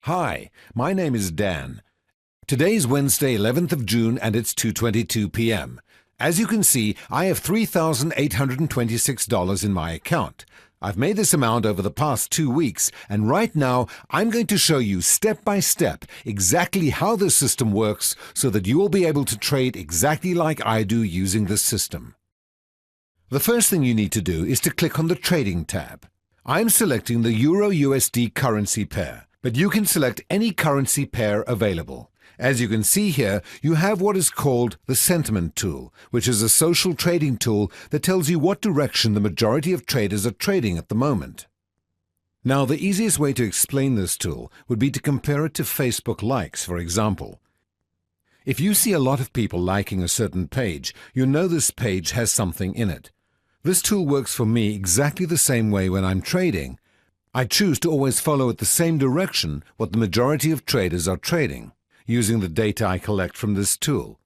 Hi, my name is Dan. Today's Wednesday, 11th of June, and it's 2:22 p.m. As you can see, I have $3,826 in my account. I've made this amount over the past 2 weeks, and right now I'm going to show you step by step exactly how this system works so that you will be able to trade exactly like I do using this system. The first thing you need to do is to click on the Trading tab. I'm selecting the Euro-USD currency pair, but you can select any currency pair available. As you can see here, you have what is called the sentiment tool, which is a social trading tool that tells you what direction the majority of traders are trading at the moment. Now, the easiest way to explain this tool would be to compare it to Facebook likes, for example. If you see a lot of people liking a certain page, you know this page has something in it. This tool works for me exactly the same way when I'm trading. I choose to always follow at the same direction what the majority of traders are trading, using the data I collect from this tool.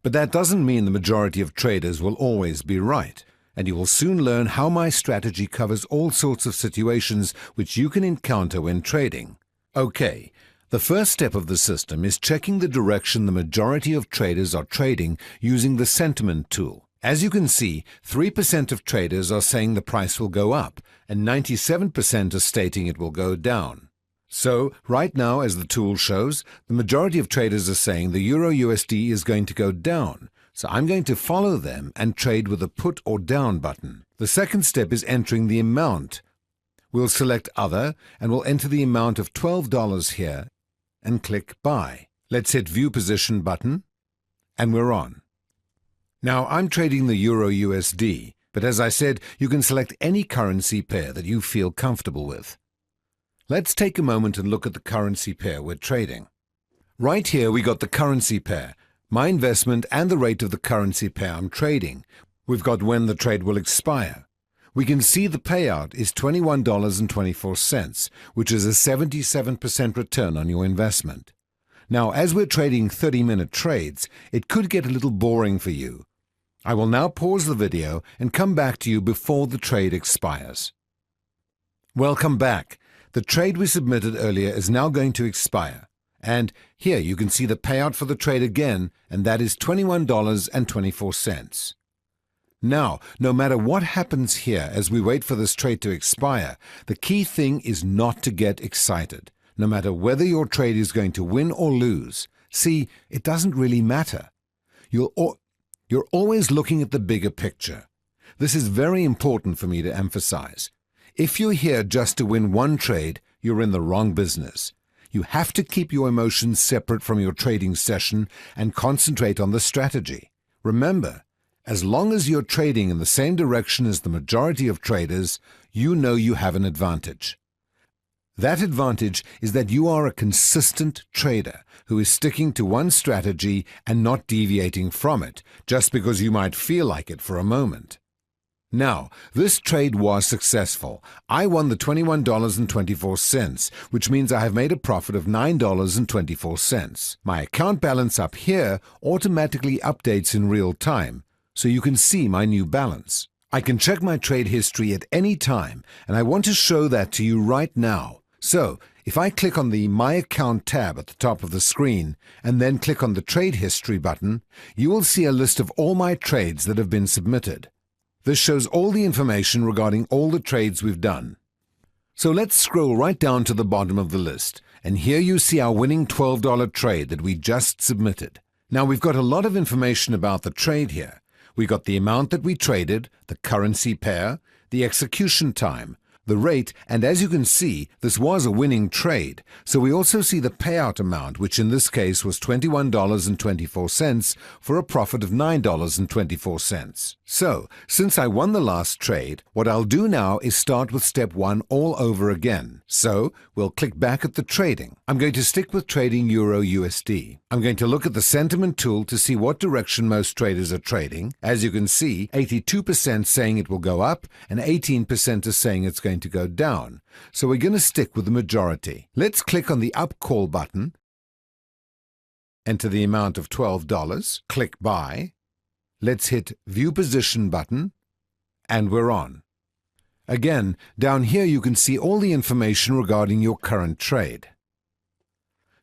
But that doesn't mean the majority of traders will always be right, and you will soon learn how my strategy covers all sorts of situations which you can encounter when trading. Okay, the first step of the system is checking the direction the majority of traders are trading using the sentiment tool. As you can see, 3% of traders are saying the price will go up, and 97% are stating it will go down. So, right now, as the tool shows, the majority of traders are saying the Euro-USD is going to go down, so I'm going to follow them and trade with the put or down button. The second step is entering the amount. We'll select Other, and we'll enter the amount of $12 here, and click Buy. Let's hit View Position button, and we're on. Now, I'm trading the Euro-USD, but as I said, you can select any currency pair that you feel comfortable with. Let's take a moment and look at the currency pair we're trading. Right here we got the currency pair, my investment and the rate of the currency pair I'm trading. We've got when the trade will expire. We can see the payout is $21.24, which is a 77% return on your investment. Now, as we're trading 30-minute trades, it could get a little boring for you. I will now pause the video and come back to you before the trade expires. Welcome back. The trade we submitted earlier is now going to expire. And here you can see the payout for the trade again, and that is $21.24. Now, no matter what happens here as we wait for this trade to expire, the key thing is not to get excited. No matter whether your trade is going to win or lose, see, it doesn't really matter. You're always looking at the bigger picture. This is very important for me to emphasize. If you're here just to win one trade, you're in the wrong business. You have to keep your emotions separate from your trading session and concentrate on the strategy. Remember, as long as you're trading in the same direction as the majority of traders, you know you have an advantage. That advantage is that you are a consistent trader who is sticking to one strategy and not deviating from it, just because you might feel like it for a moment. Now, this trade was successful. I won the $21.24, which means I have made a profit of $9.24. My account balance up here automatically updates in real time, so you can see my new balance. I can check my trade history at any time, and I want to show that to you right now. So, if I click on the My Account tab at the top of the screen and then click on the Trade History button, you will see a list of all my trades that have been submitted. This shows all the information regarding all the trades we've done. So let's scroll right down to the bottom of the list, and here you see our winning $12 trade that we just submitted. Now we've got a lot of information about the trade here. We got the amount that we traded, the currency pair, the execution time, the rate, and as you can see, this was a winning trade. So we also see the payout amount, which in this case was $21.24 for a profit of $9.24. So, since I won the last trade, what I'll do now is start with step 1 all over again. So, we'll click back at the trading. I'm going to stick with trading Euro-USD. I'm going to look at the sentiment tool to see what direction most traders are trading. As you can see, 82% saying it will go up and 18% are saying it's going to go down. So we're going to stick with the majority. Let's click on the Up Call button, enter the amount of $12, click Buy. Let's hit View Position button, and we're on. Again, down here you can see all the information regarding your current trade.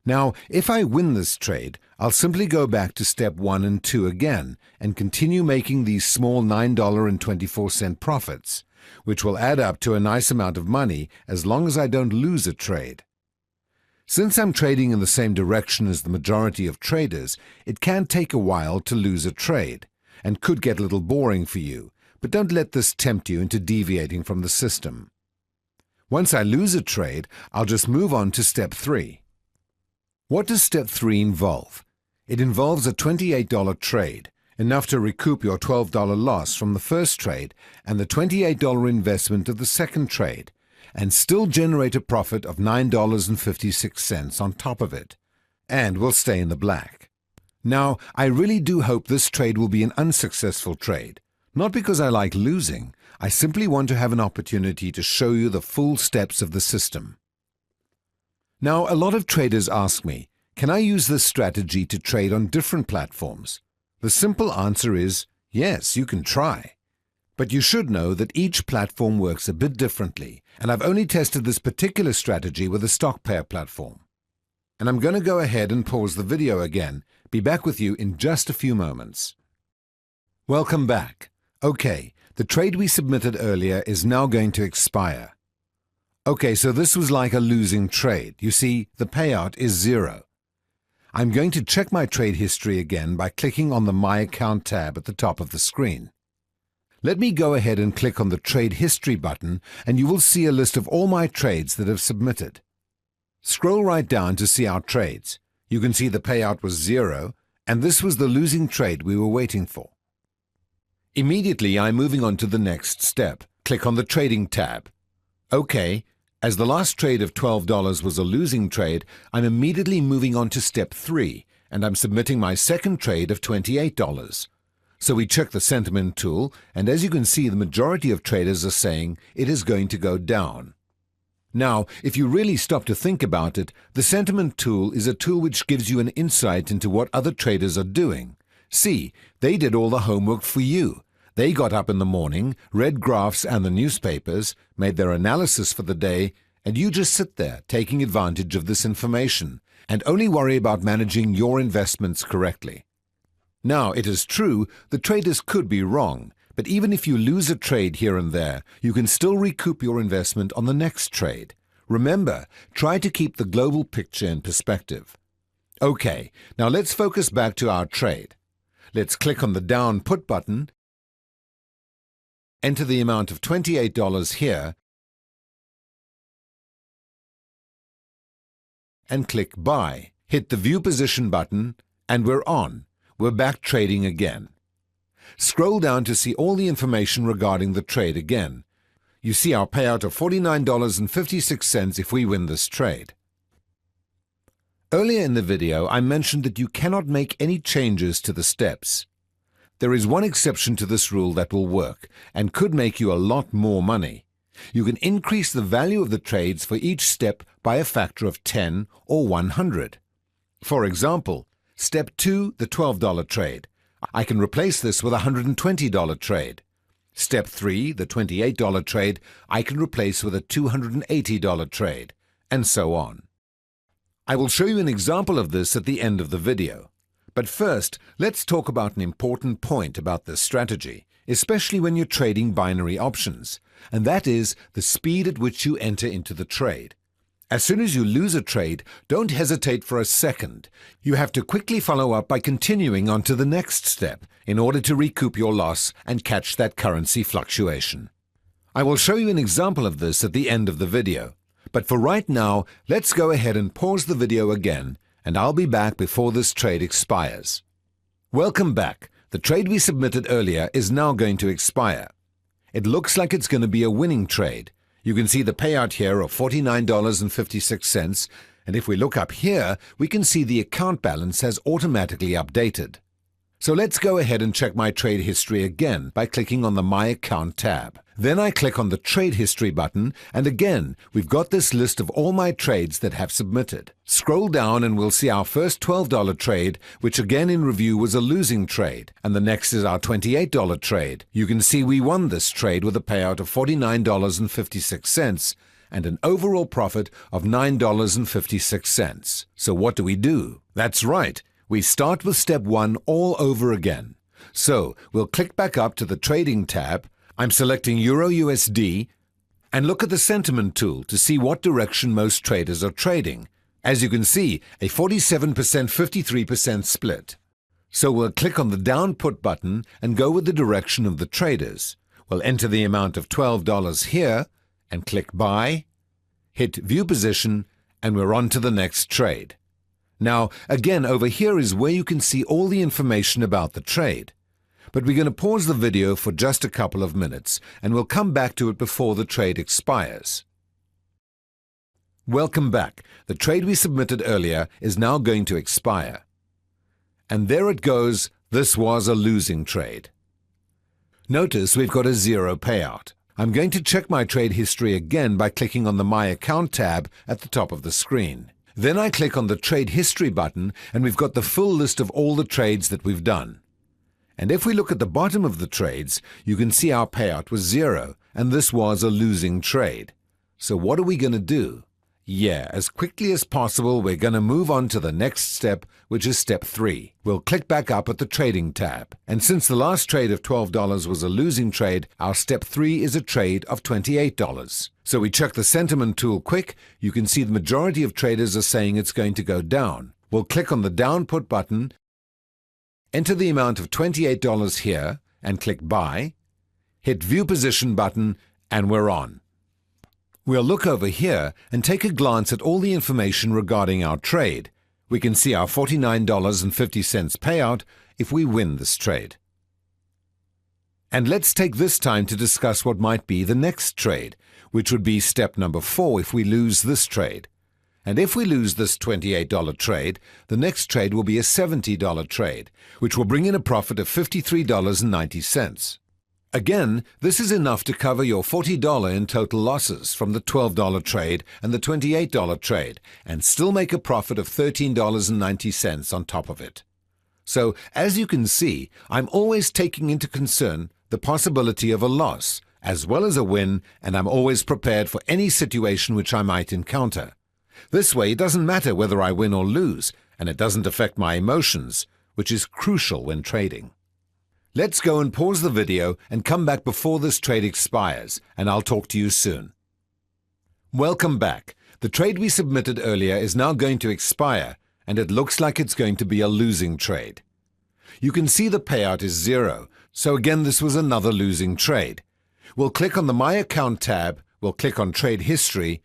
Now, if I win this trade, I'll simply go back to step 1 and 2 again and continue making these small $9.24 profits, which will add up to a nice amount of money as long as I don't lose a trade. Since I'm trading in the same direction as the majority of traders, it can take a while to lose a trade and could get a little boring for you, but don't let this tempt you into deviating from the system. Once I lose a trade, I'll just move on to step 3. What does step 3 involve? It involves a $28 trade, enough to recoup your $12 loss from the first trade and the $28 investment of the second trade, and still generate a profit of $9.56 on top of it, and will stay in the black. Now, I really do hope this trade will be an unsuccessful trade, not because I like losing. I simply want to have an opportunity to show you the full steps of the system. Now, a lot of traders ask me, can I use this strategy to trade on different platforms? The simple answer is, yes, you can try. But you should know that each platform works a bit differently, and I've only tested this particular strategy with the StockPair platform. And I'm going to go ahead and pause the video again. Be back with you in just a few moments. Welcome back. Okay, the trade we submitted earlier is now going to expire. Okay, so this was like a losing trade. You see, the payout is 0. I'm going to check my trade history again by clicking on the My Account tab at the top of the screen. Let me go ahead and click on the Trade History button, and you will see a list of all my trades that have submitted. Scroll right down to see our trades. You can see the payout was 0, and this was the losing trade we were waiting for. Immediately, I'm moving on to the next step. Click on the Trading tab. Okay. As the last trade of $12 was a losing trade, I'm immediately moving on to step 3, and I'm submitting my second trade of $28. So we check the sentiment tool, and as you can see, the majority of traders are saying it is going to go down. Now, if you really stop to think about it, the sentiment tool is a tool which gives you an insight into what other traders are doing. See, they did all the homework for you. They got up in the morning, read graphs and the newspapers, made their analysis for the day, and you just sit there taking advantage of this information and only worry about managing your investments correctly. Now, it is true, the traders could be wrong, but even if you lose a trade here and there, you can still recoup your investment on the next trade. Remember, try to keep the global picture in perspective. Okay, now let's focus back to our trade. Let's click on the Down Put button, enter the amount of $28 here, and click Buy. Hit the View Position button, and we're on. We're back trading again. Scroll down to see all the information regarding the trade again. You see our payout of $49.56 if we win this trade. Earlier in the video, I mentioned that you cannot make any changes to the steps. There is one exception to this rule that will work and could make you a lot more money. You can increase the value of the trades for each step by a factor of 10 or 100. For example, step 2, the $12 trade. I can replace this with a $120 trade. Step 3, the $28 trade, I can replace with a $280 trade, and so on. I will show you an example of this at the end of the video. But first, let's talk about an important point about this strategy, especially when you're trading binary options, and that is the speed at which you enter into the trade. As soon as you lose a trade, don't hesitate for a second. You have to quickly follow up by continuing on to the next step in order to recoup your loss and catch that currency fluctuation. I will show you an example of this at the end of the video. But for right now, let's go ahead and pause the video again, and I'll be back before this trade expires. Welcome back. The trade we submitted earlier is now going to expire. It looks like it's going to be a winning trade. You can see the payout here of $49.56, and if we look up here, we can see the account balance has automatically updated. So let's go ahead and check my trade history again by clicking on the My Account tab. Then I click on the Trade History button, and again, we've got this list of all my trades that have submitted. Scroll down and we'll see our first $12 trade, which again in review was a losing trade, and the next is our $28 trade. You can see we won this trade with a payout of $49.56, and an overall profit of $9.56. So what do? That's right, we start with step 1 all over again. So we'll click back up to the Trading tab. I'm selecting Euro USD and look at the sentiment tool to see what direction most traders are trading. As you can see, a 47% 53% split. So we'll click on the down put button and go with the direction of the traders. We'll enter the amount of $12 here and click buy, hit view position, and we're on to the next trade. Now, again, over here is where you can see all the information about the trade. But we're going to pause the video for just a couple of minutes, and we'll come back to it before the trade expires. Welcome back. The trade we submitted earlier is now going to expire. And there it goes. This was a losing trade. Notice we've got a 0 payout. I'm going to check my trade history again by clicking on the My Account tab at the top of the screen. Then I click on the Trade History button, and we've got the full list of all the trades that we've done. And if we look at the bottom of the trades, you can see our payout was 0, and this was a losing trade. So what are we going to do? Yeah, as quickly as possible, we're going to move on to the next step, which is step 3. We'll click back up at the Trading tab. And since the last trade of $12 was a losing trade, our step 3 is a trade of $28. So we check the sentiment tool quick. You can see the majority of traders are saying it's going to go down. We'll click on the down put button, enter the amount of $28 here, and click buy, hit view position button, and we're on. We'll look over here and take a glance at all the information regarding our trade. We can see our $49.50 payout if we win this trade. And let's take this time to discuss what might be the next trade, which would be step number 4 if we lose this trade. And if we lose this $28 trade, the next trade will be a $70 trade, which will bring in a profit of $53.90. Again, this is enough to cover your $40 in total losses from the $12 trade and the $28 trade, and still make a profit of $13.90 on top of it. So, as you can see, I'm always taking into concern the possibility of a loss, as well as a win, and I'm always prepared for any situation which I might encounter. This way, it doesn't matter whether I win or lose, and it doesn't affect my emotions, which is crucial when trading. Let's go and pause the video and come back before this trade expires, and I'll talk to you soon. Welcome back. The trade we submitted earlier is now going to expire, and it looks like it's going to be a losing trade. You can see the payout is 0, so again this was another losing trade. We'll click on the My Account tab, we'll click on Trade History,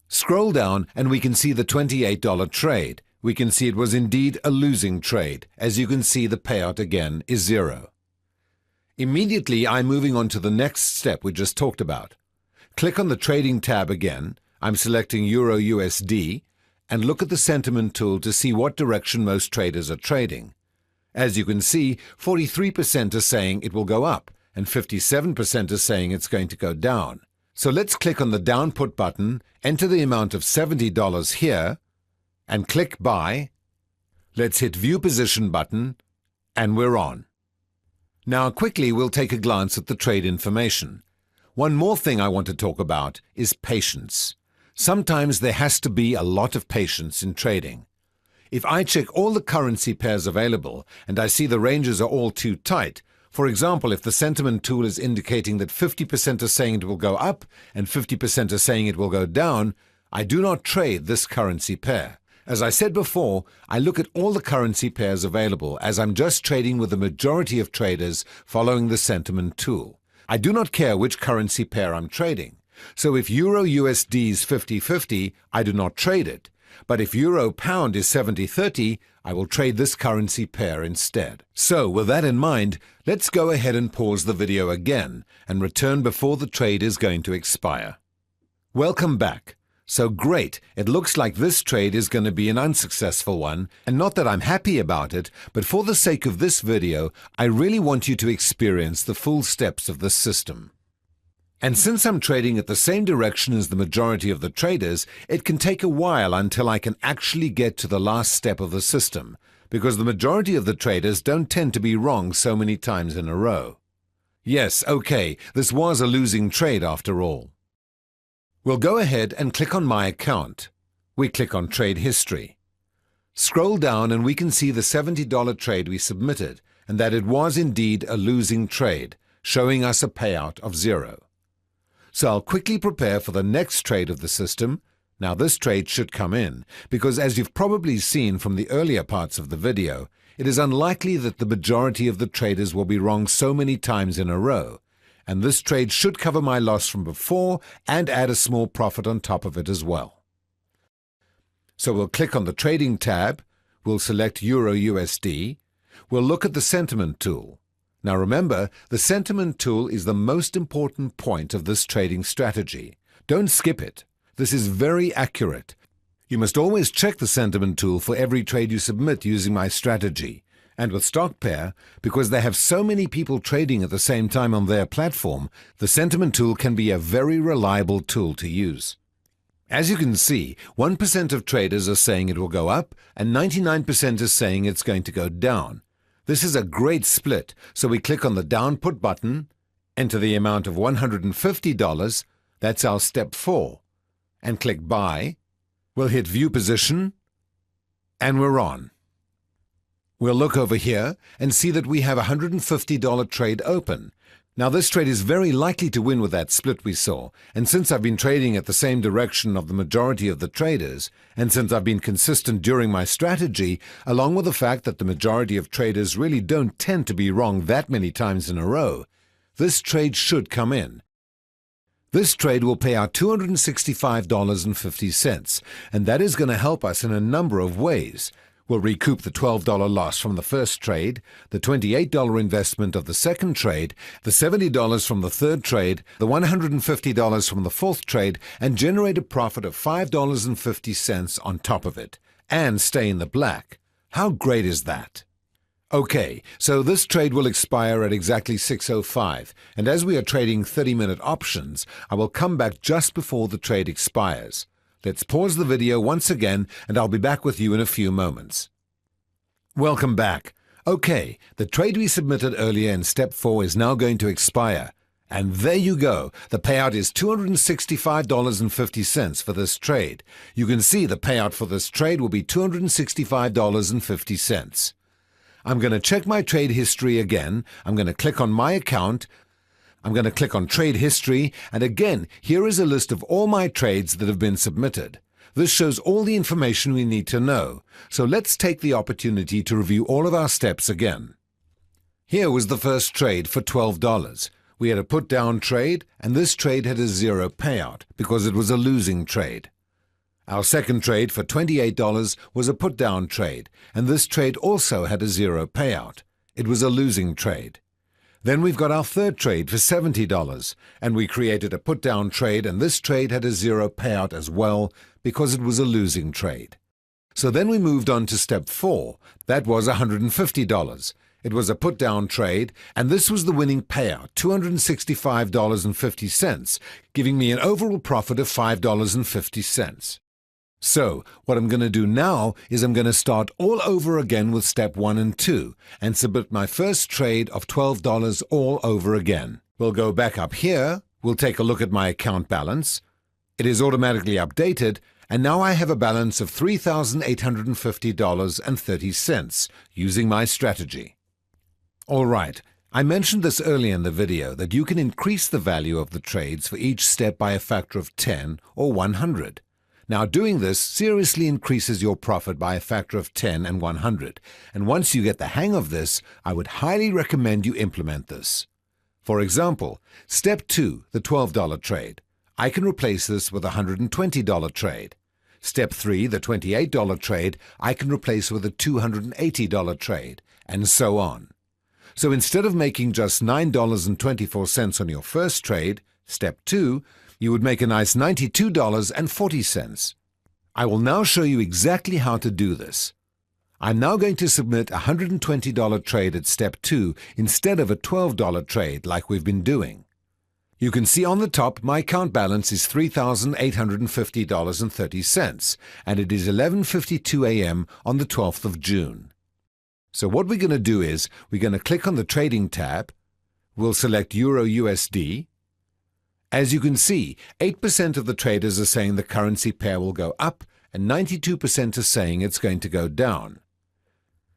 scroll down, and we can see the $28 trade. We can see it was indeed a losing trade. As you can see, the payout again is 0. Immediately, I'm moving on to the next step we just talked about. Click on the Trading tab again. I'm selecting Euro USD and look at the sentiment tool to see what direction most traders are trading. As you can see, 43% are saying it will go up and 57% are saying it's going to go down. So let's click on the down put button, enter the amount of $70 here, and click buy. Let's hit view position button, and we're on. Now quickly we'll take a glance at the trade information. One more thing I want to talk about is patience. Sometimes there has to be a lot of patience in trading. If I check all the currency pairs available and I see the ranges are all too tight, for example, if the sentiment tool is indicating that 50% are saying it will go up and 50% are saying it will go down, I do not trade this currency pair. As I said before, I look at all the currency pairs available as I'm just trading with the majority of traders following the sentiment tool. I do not care which currency pair I'm trading. So if Euro USD is 50-50, I do not trade it. But if Euro Pound is 70-30, I will trade this currency pair instead. So with that in mind, let's go ahead and pause the video again and return before the trade is going to expire. Welcome back. So great, it looks like this trade is going to be an unsuccessful one, and not that I'm happy about it, but for the sake of this video, I really want you to experience the full steps of this system. And since I'm trading at the same direction as the majority of the traders, it can take a while until I can actually get to the last step of the system, because the majority of the traders don't tend to be wrong so many times in a row. Yes, okay, this was a losing trade after all. We'll go ahead and click on My Account. We click on Trade History. Scroll down and we can see the $70 trade we submitted and that it was indeed a losing trade, showing us a payout of 0. So I'll quickly prepare for the next trade of the system. Now this trade should come in, because as you've probably seen from the earlier parts of the video, it is unlikely that the majority of the traders will be wrong so many times in a row, and this trade should cover my loss from before and add a small profit on top of it as well. So we'll click on the Trading tab, we'll select Euro USD, we'll look at the Sentiment tool. Now remember, the Sentiment tool is the most important point of this trading strategy. Don't skip it. This is very accurate. You must always check the Sentiment tool for every trade you submit using my strategy. And with StockPair, because they have so many people trading at the same time on their platform, the Sentiment tool can be a very reliable tool to use. As you can see, 1% of traders are saying it will go up and 99% is saying it's going to go down. This is a great split, so we click on the Down Put button, enter the amount of $150, that's our step 4, and click Buy. We'll hit View Position, and we're on. We'll look over here and see that we have a $150 trade open. Now this trade is very likely to win with that split we saw, and since I've been trading at the same direction of the majority of the traders, and since I've been consistent during my strategy, along with the fact that the majority of traders really don't tend to be wrong that many times in a row, this trade should come in. This trade will pay out $265.50, and that is going to help us in a number of ways. We'll recoup the $12 loss from the first trade, the $28 investment of the second trade, the $70 from the third trade, the $150 from the fourth trade, and generate a profit of $5.50 on top of it, and stay in the black. How great is that? Okay, so this trade will expire at exactly 6:05, and as we are trading 30-minute options, I will come back just before the trade expires. Let's pause the video once again, and I'll be back with you in a few moments. Welcome back. Okay, the trade we submitted earlier in step 4 is now going to expire. And there you go. The payout is $265.50 for this trade. You can see the payout for this trade will be $265.50. I'm going to check my trade history again. I'm going to click on My Account. I'm going to click on Trade History, and again, here is a list of all my trades that have been submitted. This shows all the information we need to know, so let's take the opportunity to review all of our steps again. Here was the first trade for $12. We had a put-down trade, and this trade had a 0 payout because it was a losing trade. Our second trade for $28 was a put-down trade, and this trade also had a 0 payout. It was a losing trade. Then we've got our third trade for $70, and we created a put-down trade, and this trade had a 0 payout as well because it was a losing trade. So then we moved on to step 4. That was $150. It was a put-down trade, and this was the winning payout, $265.50, giving me an overall profit of $5.50. So, what I'm going to do now is I'm going to start all over again with step 1 and 2 and submit my first trade of $12 all over again. We'll go back up here, we'll take a look at my account balance. It is automatically updated, and now I have a balance of $3,850.30 using my strategy. All right, I mentioned this earlier in the video that you can increase the value of the trades for each step by a factor of 10 or 100. Now, doing this seriously increases your profit by a factor of 10 and 100, and once you get the hang of this, I would highly recommend you implement this. For example, step 2, the $12 trade. I can replace this with a $120 trade. Step 3, the $28 trade, I can replace with a $280 trade, and so on. So instead of making just $9.24 on your first trade, step 2, you would make a nice $92.40. I will now show you exactly how to do this. I'm now going to submit a $120 trade at step 2 instead of a $12 trade like we've been doing. You can see on the top my account balance is $3,850.30, and it is 11:52 a.m. on the 12th of June. So what we're going to do is we're going to click on the Trading tab, we'll select Euro USD, As you can see, 8% of the traders are saying the currency pair will go up and 92% are saying it's going to go down.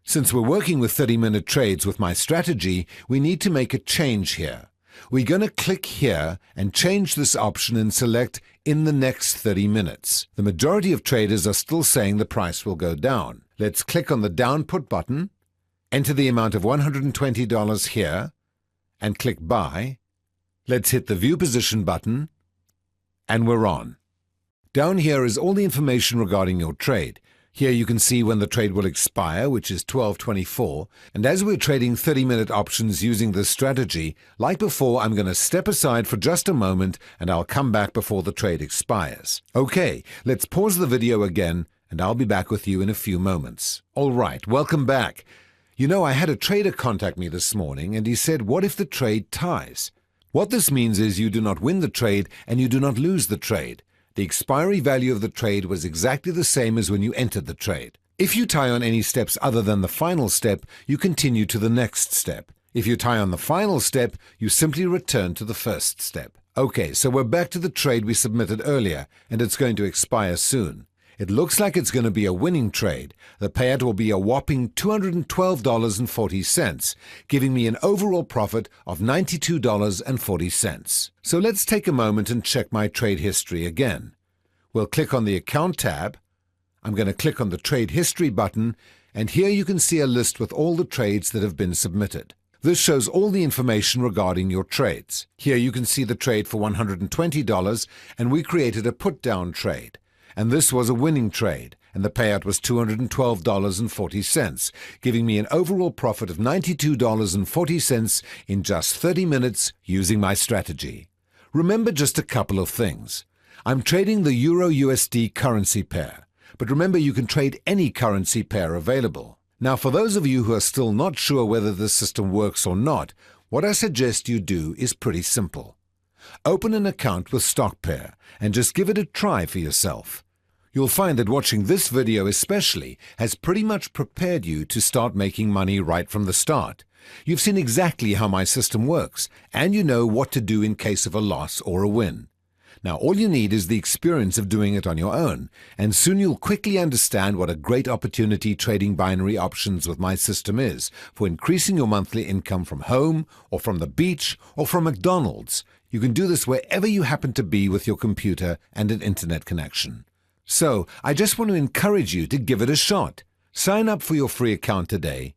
Since we're working with 30-minute trades with my strategy, we need to make a change here. We're going to click here and change this option and select in the next 30 minutes. The majority of traders are still saying the price will go down. Let's click on the down put button, enter the amount of $120 here, and click buy. Let's hit the view position button, and we're on. Down here is all the information regarding your trade. Here you can see when the trade will expire, which is 12:24, and as we're trading 30-minute options using this strategy, like before, I'm going to step aside for just a moment and I'll come back before the trade expires. Okay, let's pause the video again and I'll be back with you in a few moments. All right, welcome back. You know, I had a trader contact me this morning and he said, what if the trade ties? What this means is you do not win the trade and you do not lose the trade. The expiry value of the trade was exactly the same as when you entered the trade. If you tie on any steps other than the final step, you continue to the next step. If you tie on the final step, you simply return to the first step. Okay, so we're back to the trade we submitted earlier, and it's going to expire soon. It looks like it's going to be a winning trade. The payout will be a whopping $212.40, giving me an overall profit of $92.40. So let's take a moment and check my trade history again. We'll click on the Account tab. I'm going to click on the Trade History button, and here you can see a list with all the trades that have been submitted. This shows all the information regarding your trades. Here you can see the trade for $120, and we created a put-down trade. And this was a winning trade, and the payout was $212.40, giving me an overall profit of $92.40 in just 30 minutes using my strategy. Remember just a couple of things. I'm trading the Euro-USD currency pair, but remember you can trade any currency pair available. Now, for those of you who are still not sure whether this system works or not, what I suggest you do is pretty simple. Open an account with StockPair and just give it a try for yourself. You'll find that watching this video especially has pretty much prepared you to start making money right from the start. You've seen exactly how my system works, and you know what to do in case of a loss or a win. Now, all you need is the experience of doing it on your own, and soon you'll quickly understand what a great opportunity trading binary options with my system is for increasing your monthly income from home, or from the beach, or from McDonald's. You can do this wherever you happen to be with your computer and an internet connection. So, I just want to encourage you to give it a shot. Sign up for your free account today